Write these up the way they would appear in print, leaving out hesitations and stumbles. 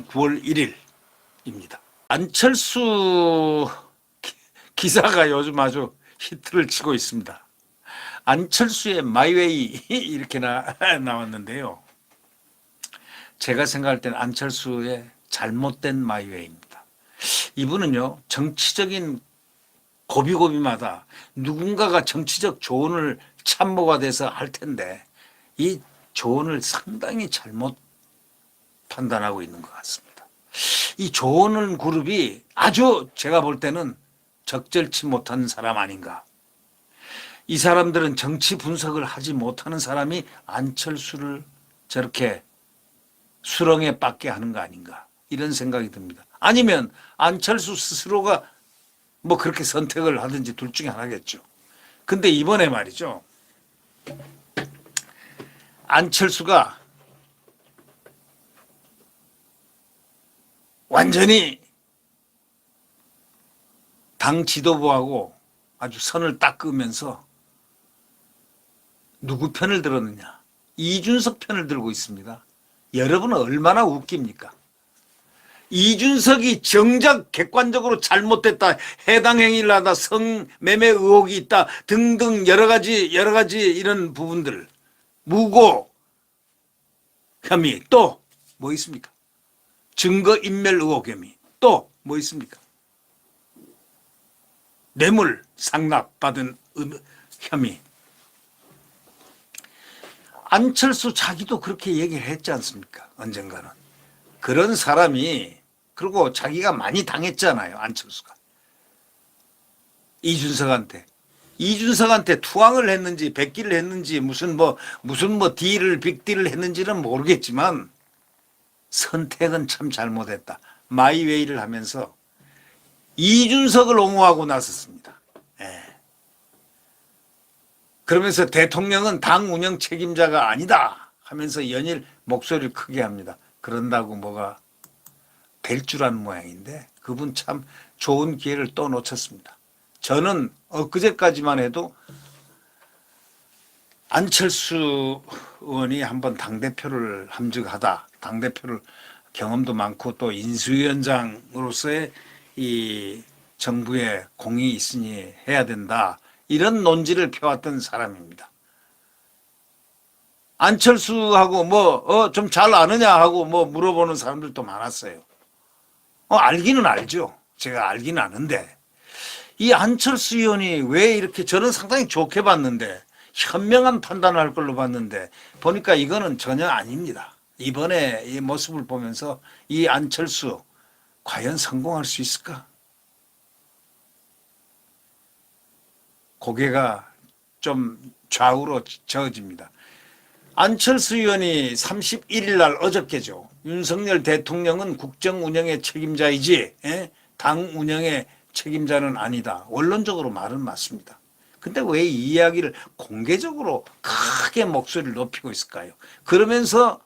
(9월 1일입니다) 안철수 기사가 요즘 아주 히트를 치고 있습니다. 안철수의 마이웨이 이렇게 나왔는데요. 제가 생각할 때는 안철수의 잘못된 마이웨이입니다. 이분은요, 정치적인 고비고비마다 누군가가 정치적 조언을 참모가 돼서 할 텐데 이 조언을 상당히 잘못 판단하고 있는 것 같습니다. 이 조언을 그룹이 아주 제가 볼 때는 적절치 못한 사람 아닌가. 이 사람들은 정치 분석을 하지 못하는 사람이 안철수를 저렇게 수렁에 빠게 하는 거 아닌가, 이런 생각이 듭니다. 아니면 안철수 스스로가 뭐 그렇게 선택을 하든지 둘 중에 하나겠죠. 근데 이번에 말이죠, 안철수가 완전히 당 지도부하고 아주 선을 딱 그으면서 누구 편을 들었느냐? 이준석 편을 들고 있습니다. 여러분은 얼마나 웃깁니까? 이준석이 정작 객관적으로 잘못됐다, 해당 행위를 하다, 성매매 의혹이 있다 등등 여러 가지 이런 부분들, 무고 혐의, 또 뭐 있습니까? 증거인멸 의혹 혐의, 또 뭐 있습니까? 뇌물 상납받은 혐의. 안철수 자기도 그렇게 얘기를 했지 않습니까? 언젠가는. 그런 사람이, 그리고 자기가 많이 당했잖아요, 안철수가. 이준석한테 투항을 했는지 백기를 했는지 무슨 딜을 빅딜을 했는지는 모르겠지만 선택은 참 잘못했다. 마이웨이를 하면서 이준석을 옹호하고 나섰습니다. 예. 그러면서 대통령은 당 운영 책임자가 아니다 하면서 연일 목소리를 크게 합니다. 그런다고 뭐가 될 줄 아는 모양인데 그분 참 좋은 기회를 또 놓쳤습니다. 저는 엊그제까지만 해도 안철수 의원이 한번 당대표를 함직하다, 당대표를 경험도 많고 또 인수위원장으로서의 이 정부의 공이 있으니 해야 된다, 이런 논지를 펴왔던 사람입니다. 안철수하고 좀 잘 아느냐 하고 물어보는 사람들도 많았어요. 알기는 알죠. 제가 알기는 아는데 이 안철수 의원이 왜 이렇게, 저는 상당히 좋게 봤는데, 현명한 판단을 할 걸로 봤는데 보니까 이거는 전혀 아닙니다. 이번에 이 모습을 보면서 이 안철수 과연 성공할 수 있을까? 고개가 좀 좌우로 저어집니다. 안철수 의원이 31일 날, 어저께죠, 윤석열 대통령은 국정 운영의 책임자이지 당 운영의 책임자는 아니다, 원론적으로 말은 맞습니다. 근데 왜 이 이야기를 공개적으로 크게 목소리를 높이고 있을까요? 그러면서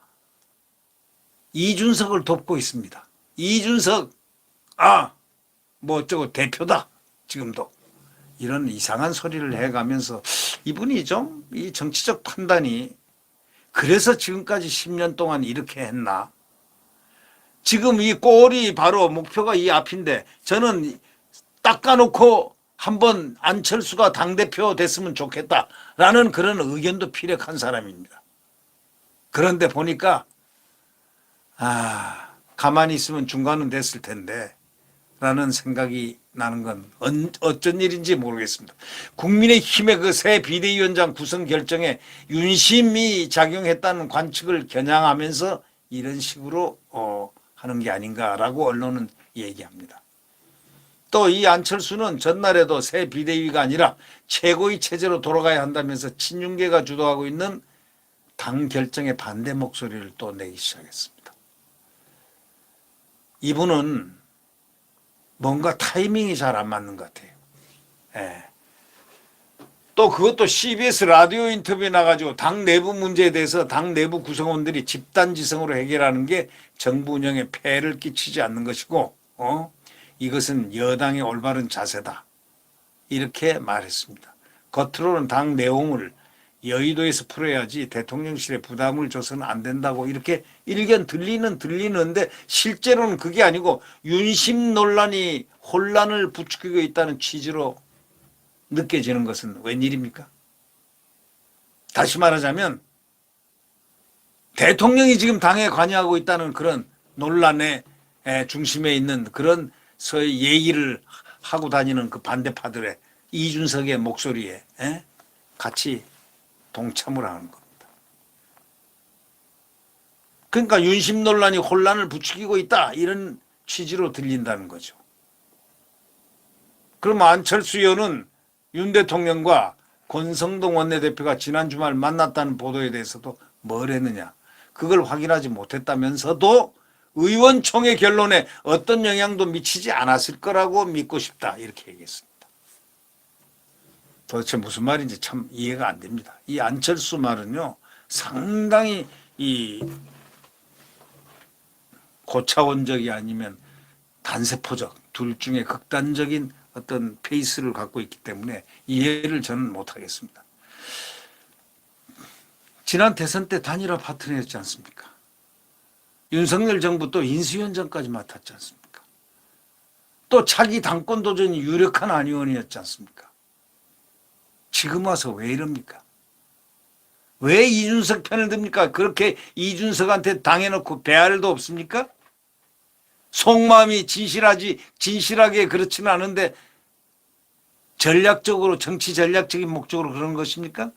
이준석을 돕고 있습니다. 이준석 어쩌고 대표다 지금도, 이런 이상한 소리를 해가면서 이분이 좀 이 정치적 판단이, 그래서 지금까지 10년 동안 이렇게 했나? 지금 이 꼴이 바로 목표가 이 앞인데, 저는 닦아놓고 한번 안철수가 당대표 됐으면 좋겠다라는 그런 의견도 피력한 사람입니다. 그런데 보니까 가만히 있으면 중간은 됐을 텐데 라는 생각이 나는 건 어쩐 일인지 모르겠습니다. 국민의힘의 그 새 비대위원장 구성 결정에 윤심이 작용했다는 관측을 겨냥하면서 이런 식으로 하는 게 아닌가라고 언론은 얘기합니다. 또 이 안철수는 전날에도 새 비대위가 아니라 최고위 체제로 돌아가야 한다면서 친윤계가 주도하고 있는 당 결정에 반대 목소리를 또 내기 시작했습니다. 이분은 뭔가 타이밍이 잘 안 맞는 것 같아요. 예. 또 그것도 CBS 라디오 인터뷰에 나가지고 당 내부 문제에 대해서 당 내부 구성원들이 집단지성으로 해결하는 게 정부 운영에 폐해를 끼치지 않는 것이고 이것은 여당의 올바른 자세다, 이렇게 말했습니다. 겉으로는 당 내용을 여의도에서 풀어야지 대통령실에 부담을 줘서는 안 된다고 이렇게 일견 들리는데 실제로는 그게 아니고 윤심 논란이 혼란을 부추기고 있다는 취지로 느껴지는 것은 웬일입니까? 다시 말하자면 대통령이 지금 당에 관여하고 있다는 그런 논란의 중심에 있는 그런 소위 얘기를 하고 다니는 그 반대파들의 이준석의 목소리에 같이 동참을 하는 겁니다. 그러니까 윤심 논란이 혼란을 부추기고 있다 이런 취지로 들린다는 거죠. 그럼 안철수 의원은 윤 대통령과 권성동 원내대표가 지난 주말 만났다는 보도에 대해서도 뭘 했느냐. 그걸 확인하지 못했다면서도 의원총회 결론에 어떤 영향도 미치지 않았을 거라고 믿고 싶다 이렇게 얘기했습니다. 도대체 무슨 말인지 참 이해가 안 됩니다. 이 안철수 말은요 상당히 이 고차원적이 아니면 단세포적 둘 중에 극단적인 어떤 페이스를 갖고 있기 때문에 이해를 저는 못하겠습니다. 지난 대선 때 단일화 파트너였지 않습니까? 윤석열 정부 또 인수위원장까지 맡았지 않습니까? 또 차기 당권 도전이 유력한 안 의원이었지 않습니까? 지금 와서 왜 이럽니까? 왜 이준석 편을 듭니까? 그렇게 이준석한테 당해놓고 배알도 없습니까? 속마음이 진실하게 그렇지는 않은데 전략적으로 정치 전략적인 목적으로 그런 것입니까?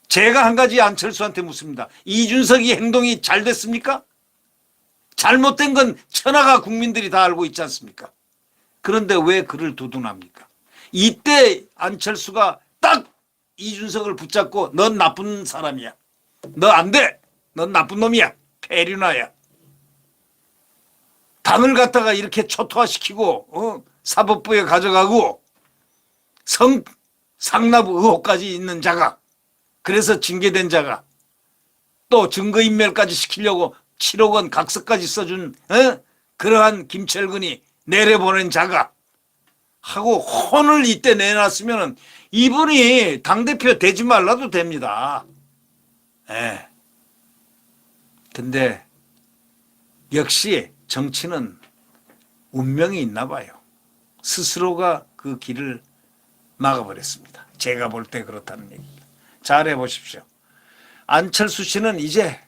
제가 한 가지 안철수한테 묻습니다. 이준석이 행동이 잘 됐습니까? 잘못된 건 천하가 국민들이 다 알고 있지 않습니까? 그런데 왜 그를 두둔합니까? 이때 안철수가 딱 이준석을 붙잡고 넌 나쁜 사람이야. 너 안 돼. 넌 나쁜 놈이야. 폐륜아야. 당을 갖다가 이렇게 초토화시키고 사법부에 가져가고 상납 의혹까지 있는 자가 그래서 징계된 자가 또 증거인멸까지 시키려고 7억 원 각서까지 써준 그러한 김철근이 내려보낸 자가 하고 혼을 이때 내놨으면 이분이 당대표 되지 말라도 됩니다. 예. 근데 역시 정치는 운명이 있나 봐요. 스스로가 그 길을 막아버렸습니다. 제가 볼 때 그렇다는 얘기입니다. 잘해 보십시오. 안철수 씨는 이제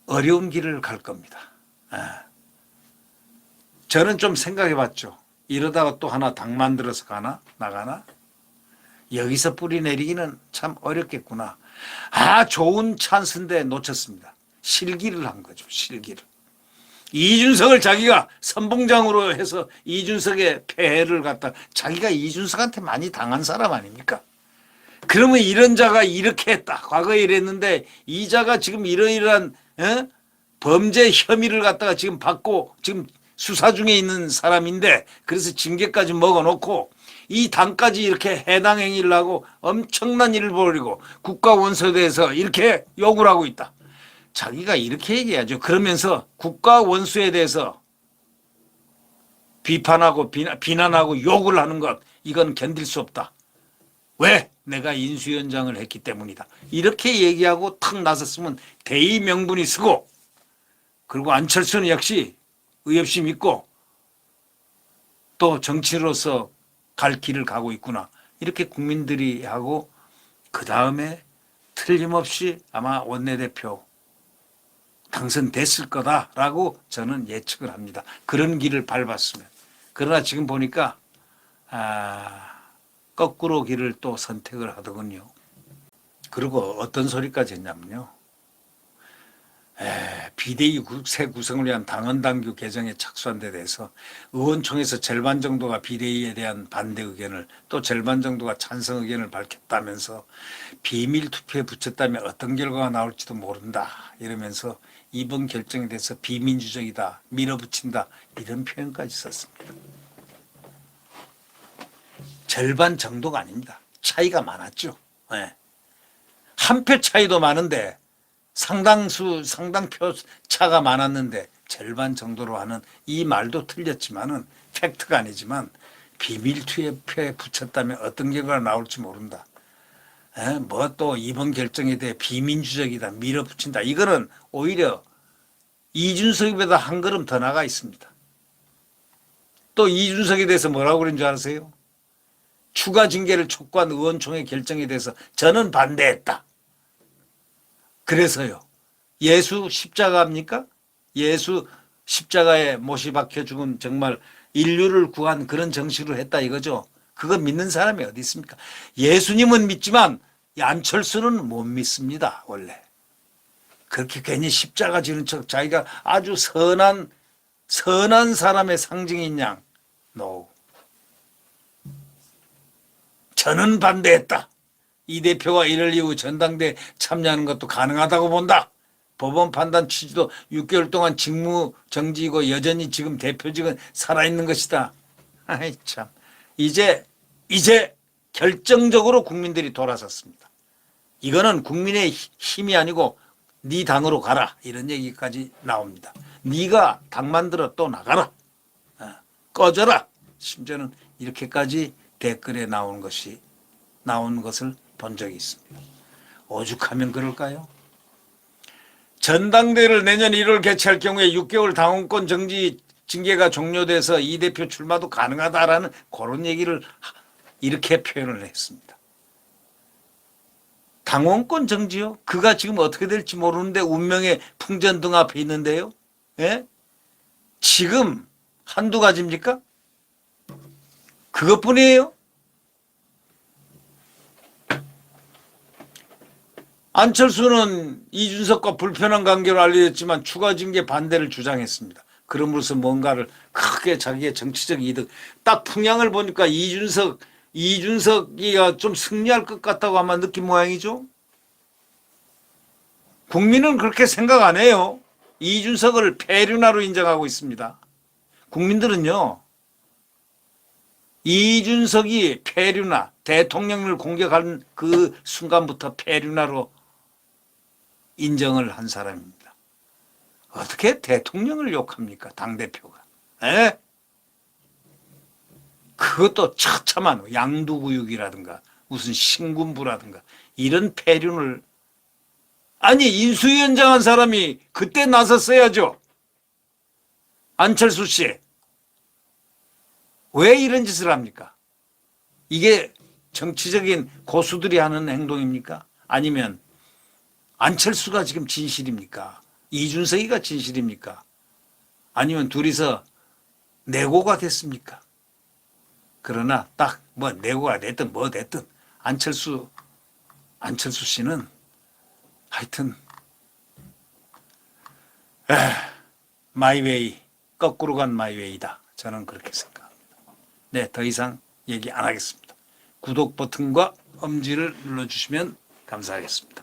어려운 길을 갈 겁니다. 저는 좀 생각해 봤죠. 이러다가 또 하나 당 만들어서 나가나? 여기서 뿌리 내리기는 참 어렵겠구나. 좋은 찬스인데 놓쳤습니다. 실기를 한 거죠. 실기를. 이준석을 자기가 선봉장으로 해서 이준석의 폐해를 갖다 자기가 이준석한테 많이 당한 사람 아닙니까? 그러면 이런 자가 이렇게 했다. 과거에 이랬는데 이 자가 지금 이러이러한 범죄 혐의를 갖다가 지금 받고 지금 수사 중에 있는 사람인데 그래서 징계까지 먹어놓고 이 당까지 이렇게 해당 행위를 하고 엄청난 일을 벌이고 국가원수대에서 이렇게 욕을 하고 있다. 자기가 이렇게 얘기하죠. 그러면서 국가원수에 대해서 비판하고 비난하고 욕을 하는 것 이건 견딜 수 없다. 왜? 내가 인수위원장을 했기 때문이다. 이렇게 얘기하고 탁 나섰으면 대의 명분이 쓰고 그리고 안철수는 역시 의협심 있고 또 정치로서 갈 길을 가고 있구나. 이렇게 국민들이 하고 그 다음에 틀림없이 아마 원내대표 당선됐을 거다라고 저는 예측을 합니다. 그런 길을 밟았으면. 그러나 지금 보니까 거꾸로 길을 또 선택을 하더군요. 그리고 어떤 소리까지 했냐면요. 비대위 새 구성을 위한 당헌당규 개정에 착수한 데 대해서 의원총회에서 절반 정도가 비대위에 대한 반대 의견을 또 절반 정도가 찬성 의견을 밝혔다면서 비밀 투표에 붙였다면 어떤 결과가 나올지도 모른다 이러면서 이번 결정에 대해서 비민주적이다 밀어붙인다 이런 표현까지 썼습니다. 절반 정도가 아닙니다. 차이가 많았죠. 한 표 차이도 많은데 상당표 차가 많았는데 절반 정도로 하는 이 말도 틀렸지만은 팩트가 아니지만 비밀 투표에 붙였다면 어떤 결과가 나올지 모른다. 뭐 또 이번 결정에 대해 비민주적이다, 밀어붙인다. 이거는 오히려 이준석보다 한 걸음 더 나가 있습니다. 또 이준석에 대해서 뭐라고 그런 줄 아세요? 추가 징계를 촉구한 의원총회 결정에 대해서 저는 반대했다. 그래서요. 예수 십자가입니까? 예수 십자가에 못이 박혀 죽은 정말 인류를 구한 그런 정신으로 했다 이거죠. 그거 믿는 사람이 어디 있습니까? 예수님은 믿지만 안철수는 못 믿습니다. 원래. 그렇게 괜히 십자가 지는 척 자기가 아주 선한 사람의 상징인 양. No. 저는 반대했다. 이 대표가 이럴 이후 전당대회 참여하는 것도 가능하다고 본다. 법원 판단 취지도 6개월 동안 직무 정지이고 여전히 지금 대표직은 살아있는 것이다. 아이 참. 이제 결정적으로 국민들이 돌아섰습니다. 이거는 국민의 힘이 아니고 네 당으로 가라 이런 얘기까지 나옵니다. 네가 당 만들어 또 나가라. 꺼져라. 심지어는 이렇게까지 댓글에 나온 것을 본 적이 있습니다. 오죽하면 그럴까요? 전당대회를 내년 1월 개최할 경우에 6개월 당원권 정지 징계가 종료돼서 이 대표 출마도 가능하다라는 그런 얘기를 이렇게 표현을 했습니다. 당원권 정지요? 그가 지금 어떻게 될지 모르는데 운명의 풍전등 앞에 있는데요. 예? 지금 한두 가지입니까? 그것뿐이에요. 안철수는 이준석과 불편한 관계로 알려졌지만 추가 징계 반대를 주장했습니다. 그럼으로써 뭔가를 크게 자기의 정치적 이득, 딱 풍향을 보니까 이준석이가 좀 승리할 것 같다고 아마 느낀 모양이죠. 국민은 그렇게 생각 안 해요. 이준석을 폐륜화로 인정하고 있습니다. 국민들은요. 이준석이 폐륜화, 대통령을 공격하는 그 순간부터 폐륜화로 인정을 한 사람입니다. 어떻게 대통령을 욕합니까? 당대표가. 에? 그것도 처참한 양두구육이라든가 무슨 신군부라든가 이런 폐륜을 아니 인수위원장 한 사람이 그때 나섰어야죠. 안철수 씨. 왜 이런 짓을 합니까? 이게 정치적인 고수들이 하는 행동입니까? 아니면 안철수가 지금 진실입니까? 이준석이가 진실입니까? 아니면 둘이서 내고가 됐습니까? 그러나 딱 뭐 내고가 됐든 뭐 됐든 안철수 씨는 하여튼 마이웨이 거꾸로 간 마이웨이다. 저는 그렇게 생각합니다. 네, 더 이상 얘기 안 하겠습니다. 구독 버튼과 엄지를 눌러주시면 감사하겠습니다.